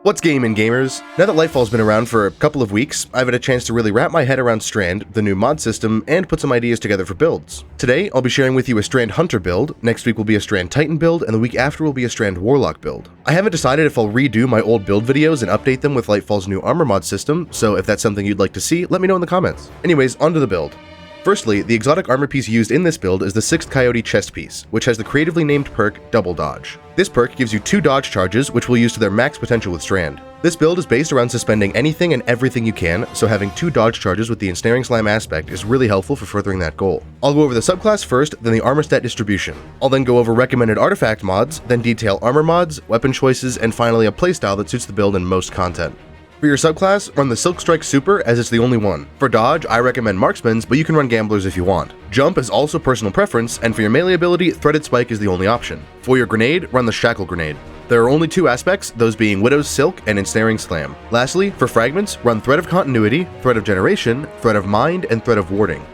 What's gaming, gamers? Now that Lightfall's been around for a couple of weeks, I've had a chance to really wrap my head around Strand, the new mod system, and put some ideas together for builds. Today, I'll be sharing with you a Strand Hunter build, next week will be a Strand Titan build, and the week after will be a Strand Warlock build. I haven't decided if I'll redo my old build videos and update them with Lightfall's new armor mod system, so if that's something you'd like to see, let me know in the comments. Anyways, onto the build. Firstly, the exotic armor piece used in this build is the 6th Coyote chest piece, which has the creatively named perk Double Dodge. This perk gives you 2 dodge charges, which we'll use to their max potential with Strand. This build is based around suspending anything and everything you can, so having 2 dodge charges with the ensnaring slam aspect is really helpful for furthering that goal. I'll go over the subclass first, then the armor stat distribution. I'll then go over recommended artifact mods, then detail armor mods, weapon choices, and finally a playstyle that suits the build in most content. For your subclass, run the Silk Strike Super as it's the only one. For dodge, I recommend marksmans, but you can run gamblers if you want. Jump is also personal preference, and for your melee ability, Threaded Spike is the only option. For your grenade, run the Shackle Grenade. There are only 2 aspects, those being Widow's Silk and Ensnaring Slam. Lastly, for fragments, run Thread of Continuity, Thread of Generation, Thread of Mind, and Thread of Warding.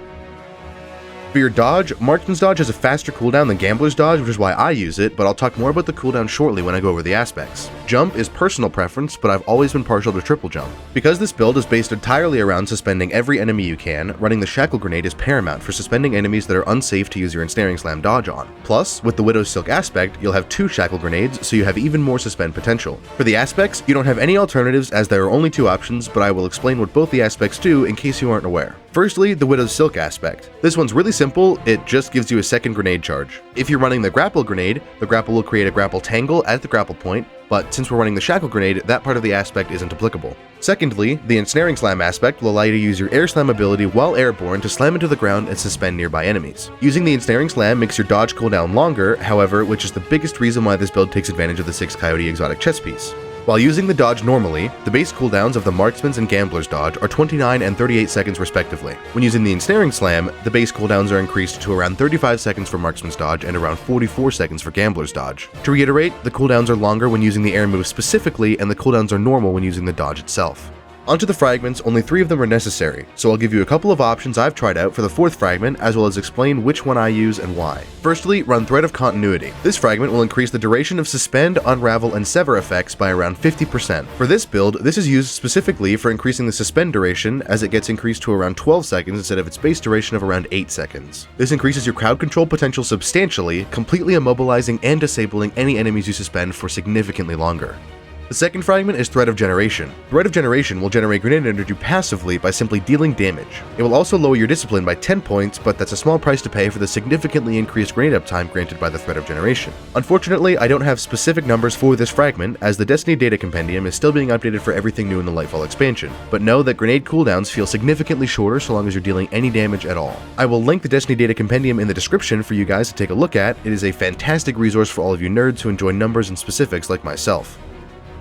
For your dodge, Marksman's dodge has a faster cooldown than Gambler's dodge, which is why I use it, but I'll talk more about the cooldown shortly when I go over the aspects. Jump is personal preference, but I've always been partial to triple jump. Because this build is based entirely around suspending every enemy you can, running the Shackle Grenade is paramount for suspending enemies that are unsafe to use your Ensnaring Slam dodge on. Plus, with the Widow's Silk aspect, you'll have 2 Shackle Grenades, so you have even more suspend potential. For the aspects, you don't have any alternatives as there are only 2 options, but I will explain what both the aspects do in case you aren't aware. Firstly, the Widow's Silk aspect. This one's really simple, it just gives you a second grenade charge. If you're running the Grapple Grenade, the grapple will create a grapple tangle at the grapple point, but since we're running the Shackle Grenade, that part of the aspect isn't applicable. Secondly, the Ensnaring Slam aspect will allow you to use your Air Slam ability while airborne to slam into the ground and suspend nearby enemies. Using the Ensnaring Slam makes your dodge cooldown longer, however, which is the biggest reason why this build takes advantage of the 6th Coyote exotic chest piece. While using the dodge normally, the base cooldowns of the Marksman's and Gambler's dodge are 29 and 38 seconds respectively. When using the Ensnaring Slam, the base cooldowns are increased to around 35 seconds for Marksman's dodge and around 44 seconds for Gambler's dodge. To reiterate, the cooldowns are longer when using the air move specifically, and the cooldowns are normal when using the dodge itself. Onto the fragments, only 3 of them are necessary, so I'll give you a couple of options I've tried out for the 4th fragment, as well as explain which one I use and why. Firstly, run Thread of Continuity. This fragment will increase the duration of Suspend, Unravel, and Sever effects by around 50%. For this build, this is used specifically for increasing the Suspend duration, as it gets increased to around 12 seconds instead of its base duration of around 8 seconds. This increases your crowd control potential substantially, completely immobilizing and disabling any enemies you suspend for significantly longer. The second fragment is Thread of Generation. Thread of Generation will generate grenade energy passively by simply dealing damage. It will also lower your discipline by 10 points, but that's a small price to pay for the significantly increased grenade uptime granted by the Thread of Generation. Unfortunately, I don't have specific numbers for this fragment, as the Destiny Data Compendium is still being updated for everything new in the Lightfall expansion, but know that grenade cooldowns feel significantly shorter so long as you're dealing any damage at all. I will link the Destiny Data Compendium in the description for you guys to take a look at. It is a fantastic resource for all of you nerds who enjoy numbers and specifics like myself.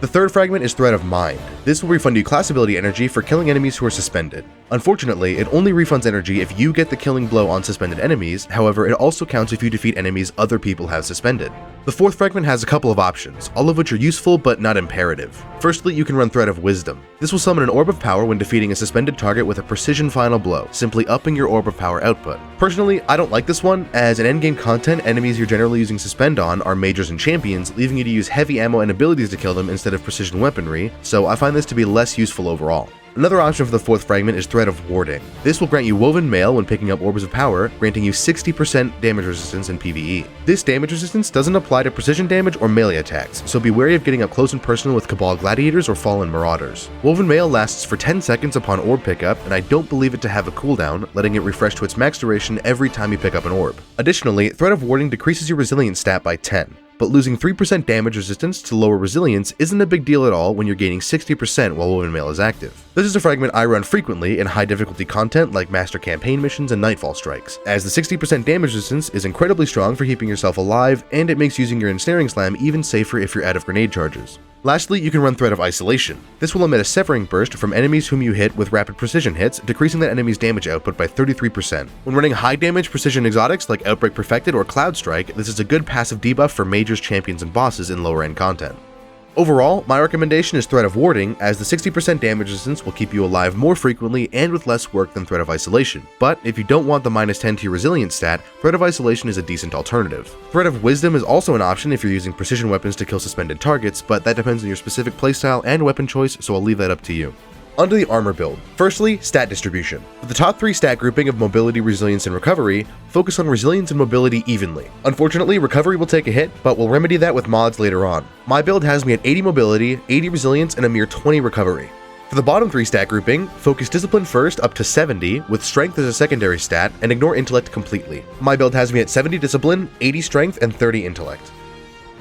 The third fragment is Thread of Mind. This will refund you class ability energy for killing enemies who are suspended. Unfortunately, it only refunds energy if you get the killing blow on suspended enemies, however, it also counts if you defeat enemies other people have suspended. The 4th fragment has a couple of options, all of which are useful but not imperative. Firstly, you can run Thread of Wisdom. This will summon an Orb of Power when defeating a suspended target with a precision final blow, simply upping your Orb of Power output. Personally, I don't like this one, as in endgame content, enemies you're generally using Suspend on are Mages and Champions, leaving you to use heavy ammo and abilities to kill them instead of precision weaponry, so I find this to be less useful overall. Another option for the 4th fragment is Thread of Warding. This will grant you Woven Mail when picking up Orbs of Power, granting you 60% damage resistance in PvE. This damage resistance doesn't apply to precision damage or melee attacks, so be wary of getting up close and personal with Cabal Gladiators or Fallen Marauders. Woven Mail lasts for 10 seconds upon orb pickup, and I don't believe it to have a cooldown, letting it refresh to its max duration every time you pick up an orb. Additionally, Thread of Warding decreases your resilience stat by 10. But losing 3% damage resistance to lower resilience isn't a big deal at all when you're gaining 60% while Woven Mail is active. This is a fragment I run frequently in high difficulty content like Master Campaign missions and Nightfall strikes, as the 60% damage resistance is incredibly strong for keeping yourself alive, and it makes using your Ensnaring Slam even safer if you're out of grenade charges. Lastly, you can run Thread of Isolation. This will emit a Severing Burst from enemies whom you hit with rapid precision hits, decreasing that enemy's damage output by 33%. When running high damage precision exotics like Outbreak Perfected or Cloud Strike, this is a good passive debuff for Mages, Champions, and Bosses in lower end content. Overall, my recommendation is Threat of Warding, as the 60% damage resistance will keep you alive more frequently and with less work than Threat of Isolation. But if you don't want the -10 to your resilience stat, Threat of Isolation is a decent alternative. Threat of Wisdom is also an option if you're using precision weapons to kill suspended targets, but that depends on your specific playstyle and weapon choice, so I'll leave that up to you. Onto the armor build. Firstly, stat distribution. For the top 3 stat grouping of mobility, resilience, and recovery, focus on resilience and mobility evenly. Unfortunately, recovery will take a hit, but we'll remedy that with mods later on. My build has me at 80 mobility, 80 resilience, and a mere 20 recovery. For the bottom 3 stat grouping, focus discipline first up to 70, with strength as a secondary stat, and ignore intellect completely. My build has me at 70 discipline, 80 strength, and 30 intellect.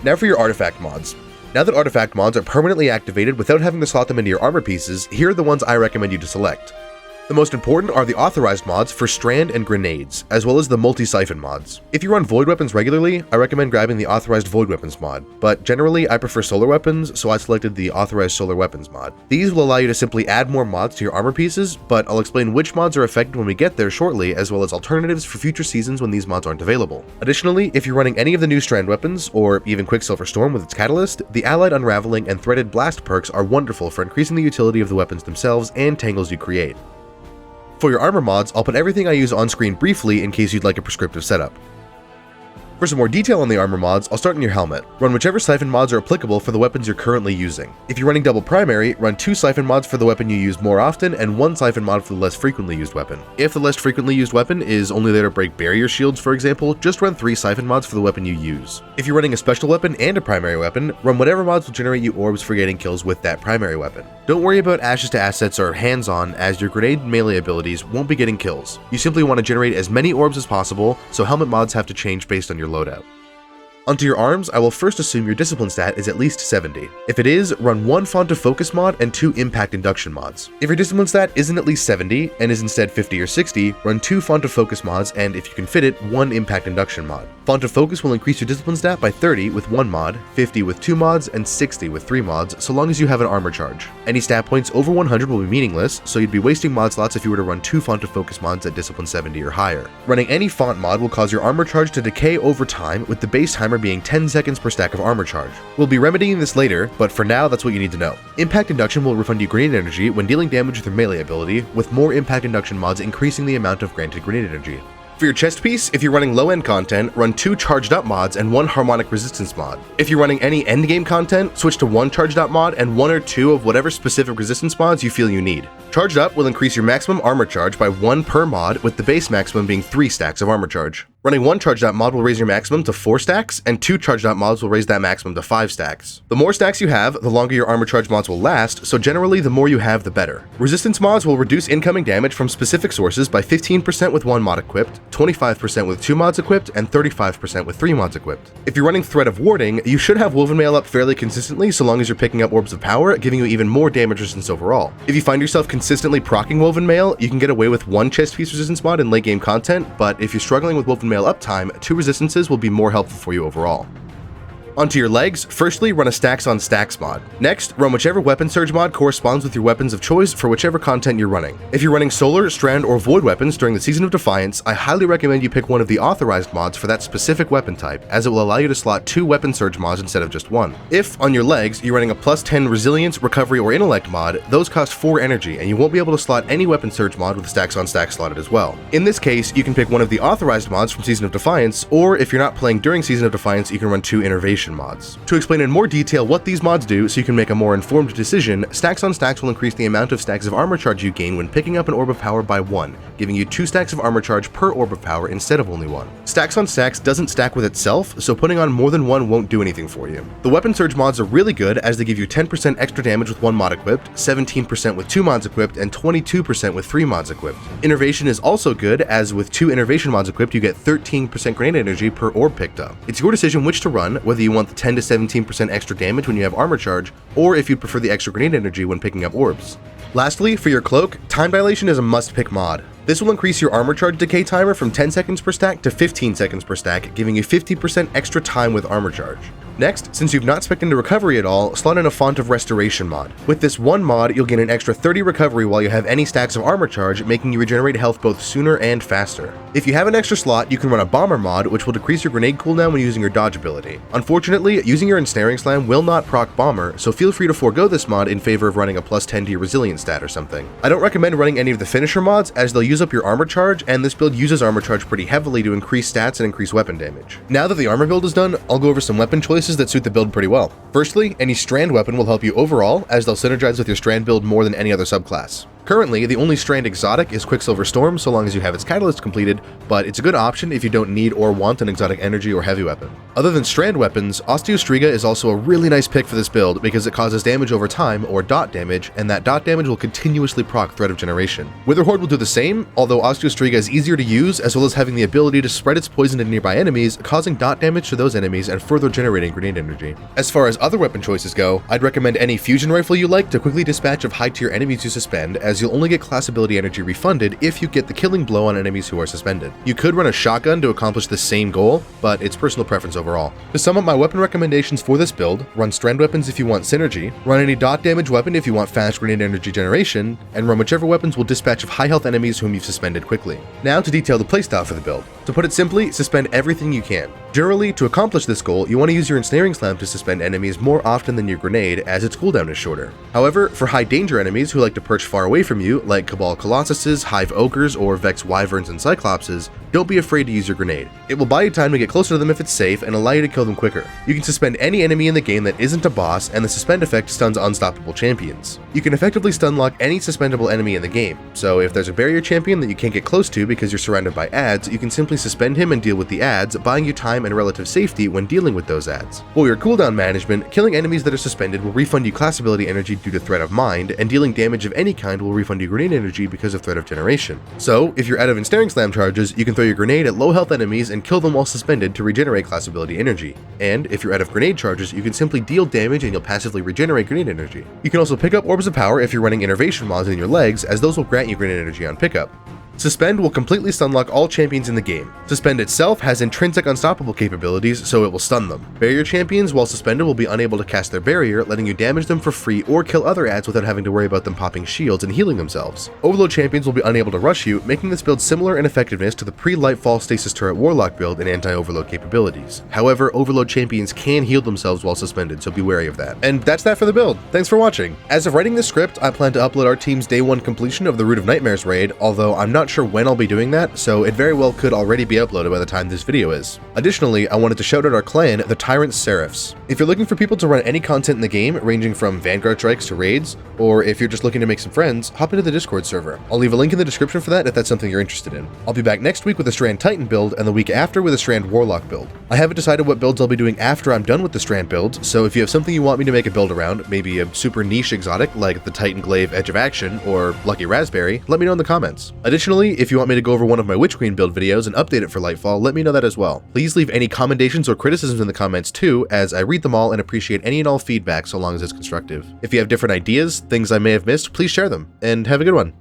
Now for your artifact mods. Now that artifact mods are permanently activated without having to slot them into your armor pieces, here are the ones I recommend you to select. The most important are the authorized mods for Strand and Grenades, as well as the multi-siphon mods. If you run void weapons regularly, I recommend grabbing the authorized void weapons mod, but generally I prefer solar weapons, so I selected the authorized solar weapons mod. These will allow you to simply add more mods to your armor pieces, but I'll explain which mods are affected when we get there shortly, as well as alternatives for future seasons when these mods aren't available. Additionally, if you're running any of the new Strand weapons, or even Quicksilver Storm with its catalyst, the Allied Unraveling and Threaded Blast perks are wonderful for increasing the utility of the weapons themselves and tangles you create. For your armor mods, I'll put everything I use on screen briefly in case you'd like a prescriptive setup. For some more detail on the armor mods, I'll start in your helmet. Run whichever siphon mods are applicable for the weapons you're currently using. If you're running double primary, run 2 siphon mods for the weapon you use more often and 1 siphon mod for the less frequently used weapon. If the less frequently used weapon is only there to break barrier shields, for example, just run 3 siphon mods for the weapon you use. If you're running a special weapon and a primary weapon, run whatever mods will generate you orbs for getting kills with that primary weapon. Don't worry about ashes to assets or hands-on, as your grenade and melee abilities won't be getting kills. You simply want to generate as many orbs as possible, so helmet mods have to change based on your loadout. Onto your arms, I will first assume your discipline stat is at least 70. If it is, run 1 Font of Focus mod and 2 Impact Induction mods. If your discipline stat isn't at least 70 and is instead 50 or 60, run 2 Font of Focus mods and, if you can fit it, 1 Impact Induction mod. Font of Focus will increase your discipline stat by 30 with 1 mod, 50 with 2 mods, and 60 with 3 mods, so long as you have an armor charge. Any stat points over 100 will be meaningless, so you'd be wasting mod slots if you were to run 2 Font of Focus mods at discipline 70 or higher. Running any font mod will cause your armor charge to decay over time, with the base timer being 10 seconds per stack of armor charge. We'll be remedying this later, but for now that's what you need to know. Impact Induction will refund you grenade energy when dealing damage with your melee ability, with more Impact Induction mods increasing the amount of granted grenade energy. For your chest piece, if you're running low-end content, run 2 charged up mods and 1 harmonic resistance mod. If you're running any endgame content, switch to 1 charged up mod and 1 or 2 of whatever specific resistance mods you feel you need. Charged up will increase your maximum armor charge by 1 per mod, with the base maximum being 3 stacks of armor charge. Running 1 charged up mod will raise your maximum to 4 stacks, and 2 charged up mods will raise that maximum to 5 stacks. The more stacks you have, the longer your armor charge mods will last, so generally the more you have, the better. Resistance mods will reduce incoming damage from specific sources by 15% with 1 mod equipped, 25% with 2 mods equipped, and 35% with 3 mods equipped. If you're running Threat of Warding, you should have Woven Mail up fairly consistently so long as you're picking up Orbs of Power, giving you even more damage resistance overall. If you find yourself consistently proccing Woven Mail, you can get away with 1 chest piece resistance mod in late game content, but if you're struggling with Woven Mail uptime, 2 resistances will be more helpful for you overall. Onto your legs, firstly run a stacks on stacks mod. Next, run whichever weapon surge mod corresponds with your weapons of choice for whichever content you're running. If you're running solar, strand, or void weapons during the Season of Defiance, I highly recommend you pick one of the authorized mods for that specific weapon type, as it will allow you to slot 2 weapon surge mods instead of just 1. If, on your legs, you're running a +10 resilience, recovery, or intellect mod, those cost 4 energy, and you won't be able to slot any weapon surge mod with stacks on stacks slotted as well. In this case, you can pick one of the authorized mods from Season of Defiance, or if you're not playing during Season of Defiance, you can run 2 innervation mods. To explain in more detail what these mods do so you can make a more informed decision, stacks on stacks will increase the amount of stacks of armor charge you gain when picking up an orb of power by 1, giving you 2 stacks of armor charge per orb of power instead of only 1. Stacks on stacks doesn't stack with itself, so putting on more than 1 won't do anything for you. The weapon surge mods are really good as they give you 10% extra damage with 1 mod equipped, 17% with 2 mods equipped, and 22% with 3 mods equipped. Innervation is also good as with 2 innervation mods equipped you get 13% grenade energy per orb picked up. It's your decision which to run, whether you want the 10 to 17% extra damage when you have armor charge, or if you'd prefer the extra grenade energy when picking up orbs. Lastly, for your cloak, Time Dilation is a must-pick mod. This will increase your armor charge decay timer from 10 seconds per stack to 15 seconds per stack, giving you 50% extra time with armor charge. Next, since you've not spec'd into recovery at all, slot in a Font of Restoration mod. With this one mod, you'll gain an extra 30 recovery while you have any stacks of armor charge, making you regenerate health both sooner and faster. If you have an extra slot, you can run a Bomber mod, which will decrease your grenade cooldown when using your dodge ability. Unfortunately, using your Ensnaring Slam will not proc Bomber, so feel free to forego this mod in favor of running a plus 10 to your resilience stat or something. I don't recommend running any of the finisher mods, as they'll use up your armor charge, and this build uses armor charge pretty heavily to increase stats and increase weapon damage. Now that the armor build is done, I'll go over some weapon choices that suit the build pretty well. Firstly, any Strand weapon will help you overall, as they'll synergize with your Strand build more than any other subclass. Currently, the only Strand exotic is Quicksilver Storm so long as you have its catalyst completed, but it's a good option if you don't need or want an exotic energy or heavy weapon. Other than Strand weapons, Osteostriga is also a really nice pick for this build because it causes damage over time, or dot damage, and that dot damage will continuously proc Threat of Generation. Witherhoard will do the same, although Osteostriga is easier to use, as well as having the ability to spread its poison to nearby enemies, causing dot damage to those enemies and further generating grenade energy. As far as other weapon choices go, I'd recommend any fusion rifle you like to quickly dispatch of high tier enemies you suspend, as you'll only get class ability energy refunded if you get the killing blow on enemies who are suspended. You could run a shotgun to accomplish the same goal, but it's personal preference overall. To sum up my weapon recommendations for this build, run Strand weapons if you want synergy, run any dot damage weapon if you want fast grenade energy generation, and run whichever weapons will dispatch of high health enemies whom you've suspended quickly. Now to detail the playstyle for the build. To put it simply, suspend everything you can. Generally, to accomplish this goal, you want to use your Ensnaring Slam to suspend enemies more often than your grenade, as its cooldown is shorter. However, for high danger enemies who like to perch far away from you, like Cabal Colossuses, Hive Ogres, or Vex Wyverns and Cyclopses, don't be afraid to use your grenade. It will buy you time to get closer to them if it's safe and allow you to kill them quicker. You can suspend any enemy in the game that isn't a boss, and the suspend effect stuns unstoppable champions. You can effectively stun lock any suspendable enemy in the game, so if there's a barrier champion that you can't get close to because you're surrounded by adds, you can simply suspend him and deal with the adds, buying you time and relative safety when dealing with those adds. For your cooldown management, killing enemies that are suspended will refund you class ability energy due to Threat of Mind, and dealing damage of any kind will refund you grenade energy because of Threat of Generation. So, if you're out of Ensnaring Slam charges, you can throw your grenade at low health enemies and kill them while suspended to regenerate class ability energy. And if you're out of grenade charges, you can simply deal damage and you'll passively regenerate grenade energy. You can also pick up Orbs of Power if you're running Innervation mods in your legs, as those will grant you grenade energy on pickup. Suspend will completely stunlock all champions in the game. Suspend itself has intrinsic unstoppable capabilities, so it will stun them. Barrier champions, while suspended, will be unable to cast their barrier, letting you damage them for free or kill other adds without having to worry about them popping shields and healing themselves. Overload champions will be unable to rush you, making this build similar in effectiveness to the pre-Lightfall Stasis Turret Warlock build in anti-overload capabilities. However, overload champions can heal themselves while suspended, so be wary of that. And that's that for the build. Thanks for watching. As of writing this script, I plan to upload our team's day 1 completion of the Root of Nightmares raid, although I'm not sure when I'll be doing that, so it very well could already be uploaded by the time this video is. Additionally, I wanted to shout out our clan, the Tyrant Seraphs. If you're looking for people to run any content in the game, ranging from Vanguard strikes to raids, or if you're just looking to make some friends, hop into the Discord server. I'll leave a link in the description for that if that's something you're interested in. I'll be back next week with a Strand Titan build, and the week after with a Strand Warlock build. I haven't decided what builds I'll be doing after I'm done with the Strand builds, so if you have something you want me to make a build around, maybe a super niche exotic like the Titan Glaive Edge of Action or Lucky Raspberry, let me know in the comments. Additionally, if you want me to go over one of my Witch Queen build videos and update it for Lightfall, let me know that as well. Please leave any commendations or criticisms in the comments too, as I read them all and appreciate any and all feedback so long as it's constructive. If you have different ideas, things I may have missed, please share them, and have a good one.